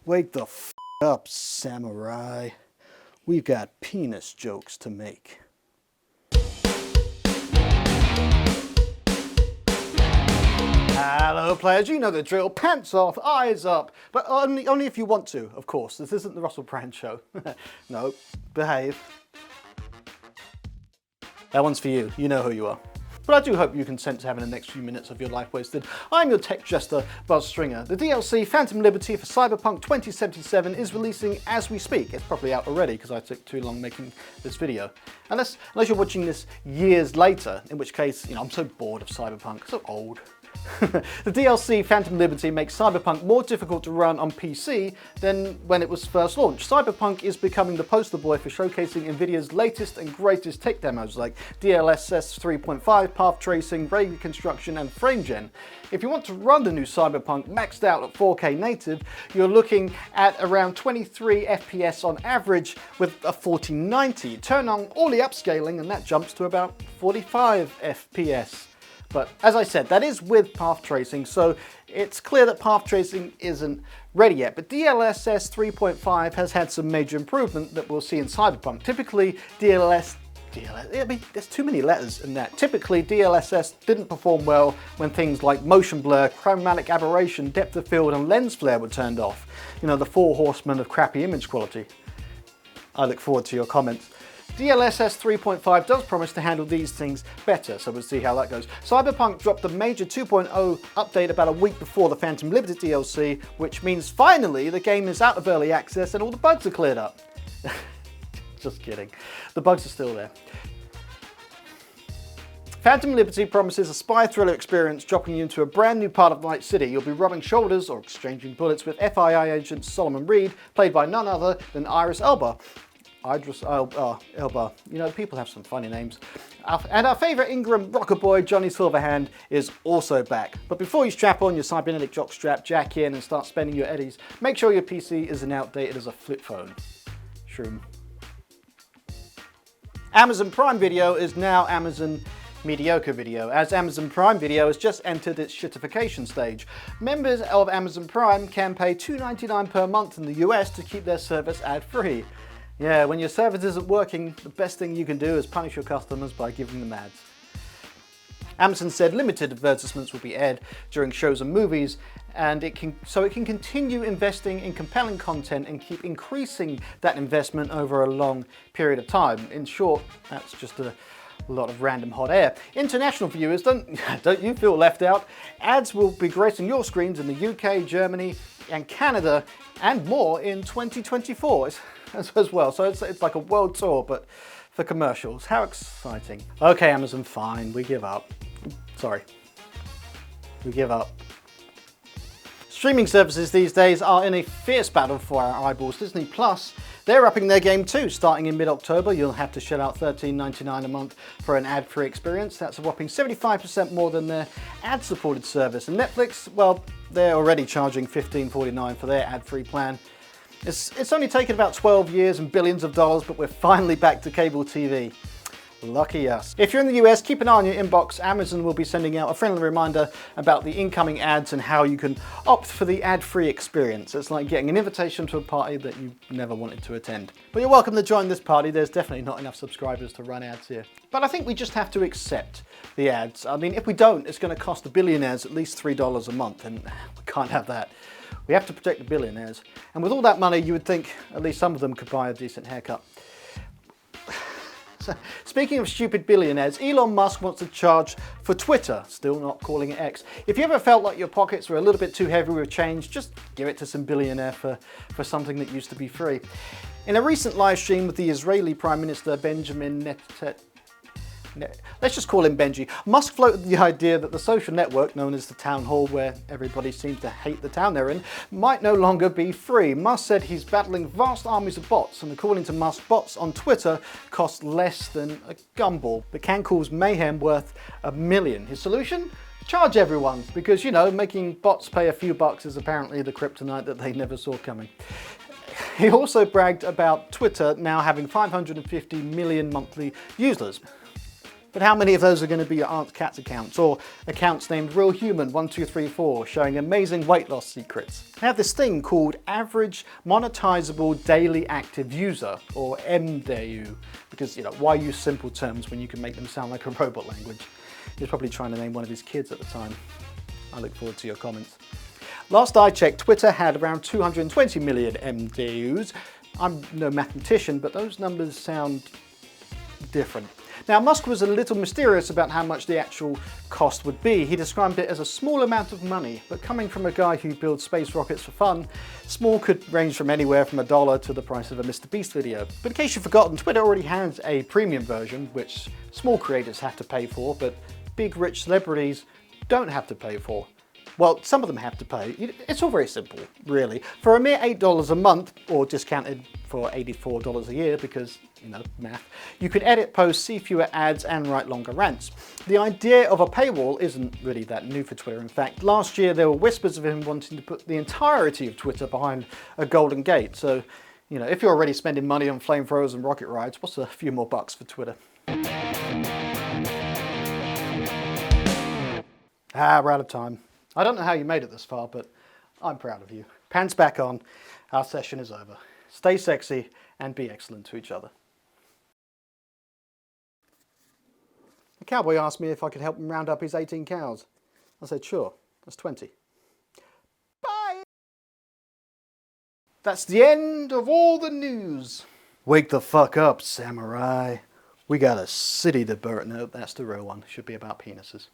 Wake the f up, samurai. We've got penis jokes to make. Hello players, you know the drill. Pants off, eyes up. But only if you want to, of course. This isn't the Russell Brand show. No, behave. That one's for you. You know who you are. But I do hope you consent to having the next few minutes of your life wasted. I'm your tech jester, Buz Stringer. The DLC Phantom Liberty for Cyberpunk 2077 is releasing as we speak. It's probably out already because I took too long making this video. Unless you're watching this years later, in which case, you know, I'm so bored of Cyberpunk, so old. The DLC Phantom Liberty makes Cyberpunk more difficult to run on PC than when it was first launched. Cyberpunk is becoming the poster boy for showcasing Nvidia's latest and greatest tech demos like DLSS 3.5, Pathtracing, ray reconstruction and frame gen. If you want to run the new Cyberpunk maxed out at 4K native, you're looking at around 23 FPS on average with a 4090. Turn on all the upscaling and that jumps to about 45 FPS. But as I said, that is with path tracing, so it's clear that path tracing isn't ready yet. But DLSS 3.5 has had some major improvement that we'll see in Cyberpunk. Typically, I mean, there's too many letters in that. Typically, DLSS didn't perform well when things like motion blur, chromatic aberration, depth of field, and lens flare were turned off. You know, the four horsemen of crappy image quality. I look forward to your comments. DLSS 3.5 does promise to handle these things better, so we'll see how that goes. Cyberpunk dropped the major 2.0 update about a week before the Phantom Liberty DLC, which means finally the game is out of early access and all the bugs are cleared up. Just kidding. The bugs are still there. Phantom Liberty promises a spy thriller experience dropping you into a brand new part of Night City. You'll be rubbing shoulders or exchanging bullets with FII agent Solomon Reed, played by none other than Idris Elba. Idris Elba. You know, people have some funny names. And our favourite Ingram rocker boy, Johnny Silverhand, is also back. But before you strap on your cybernetic jockstrap, jack in and start spending your eddies, make sure your PC isn't outdated as a flip phone. Shroom. Amazon Prime Video is now Amazon Mediocre Video, as Amazon Prime Video has just entered its shittification stage. Members of Amazon Prime can pay $2.99 per month in the US to keep their service ad-free. Yeah, when your service isn't working, the best thing you can do is punish your customers by giving them ads. Amazon said limited advertisements will be aired during shows and movies, and it can continue investing in compelling content and keep increasing that investment over a long period of time. In short, that's just a lot of random hot air. International viewers, don't you feel left out? Ads will be gracing your screens in the UK, Germany, and Canada, and more in 2024 as well. So it's like a world tour, but for commercials. How exciting. Okay, Amazon, fine, we give up. Sorry. We give up. Streaming services these days are in a fierce battle for our eyeballs. Disney Plus, they're upping their game too. Starting in mid-October, you'll have to shell out $13.99 a month for an ad-free experience. That's a whopping 75% more than their ad-supported service. And Netflix, well, they're already charging $15.49 for their ad-free plan. It's only taken about 12 years and billions of dollars, but we're finally back to cable TV. Lucky us. If you're in the US, keep an eye on your inbox. Amazon will be sending out a friendly reminder about the incoming ads and how you can opt for the ad-free experience. It's like getting an invitation to a party that you never wanted to attend. But you're welcome to join this party. There's definitely not enough subscribers to run ads here. But I think we just have to accept the ads. I mean, if we don't, it's going to cost the billionaires at least $3 a month, and we can't have that. We have to protect the billionaires. And with all that money, you would think at least some of them could buy a decent haircut. Speaking of stupid billionaires, Elon Musk wants to charge for Twitter, still not calling it X. If you ever felt like your pockets were a little bit too heavy with change, just give it to some billionaire for something that used to be free. In a recent live stream with the Israeli Prime Minister Benjamin Netanyahu, let's just call him Benji, Musk floated the idea that the social network, known as the town hall where everybody seems to hate the town they're in, might no longer be free. Musk said he's battling vast armies of bots, and according to Musk, bots on Twitter cost less than a gumball, but can cause mayhem worth $1 million. His solution? Charge everyone, because, you know, making bots pay a few bucks is apparently the kryptonite that they never saw coming. He also bragged about Twitter now having 550 million monthly users. But how many of those are going to be your aunt's cat's accounts, or accounts named Real Human 1234 showing amazing weight loss secrets? I have this thing called Average Monetizable Daily Active User, or MDAU, because, you know, why use simple terms when you can make them sound like a robot language? He was probably trying to name one of his kids at the time. I look forward to your comments. Last I checked, Twitter had around 220 million MDAUs. I'm no mathematician, but those numbers sound different. Now, Musk was a little mysterious about how much the actual cost would be. He described it as a small amount of money, but coming from a guy who builds space rockets for fun, small could range from anywhere from $1 to the price of a Mr. Beast video. But in case you've forgotten, Twitter already has a premium version, which small creators have to pay for, but big rich celebrities don't have to pay for. Well, some of them have to pay. It's all very simple, really. For a mere $8 a month, or discounted for $84 a year because, you know, math, you could edit posts, see fewer ads, and write longer rants. The idea of a paywall isn't really that new for Twitter. In fact, last year there were whispers of him wanting to put the entirety of Twitter behind a golden gate. So, you know, if you're already spending money on flamethrowers and rocket rides, what's a few more bucks for Twitter? We're out of time. I don't know how you made it this far, but I'm proud of you. Pants back on. Our session is over. Stay sexy and be excellent to each other. A cowboy asked me if I could help him round up his 18 cows. I said, sure, that's 20. Bye! That's the end of all the news. Wake the fuck up, samurai. We got a city to burn. No, that's the real one. Should be about penises.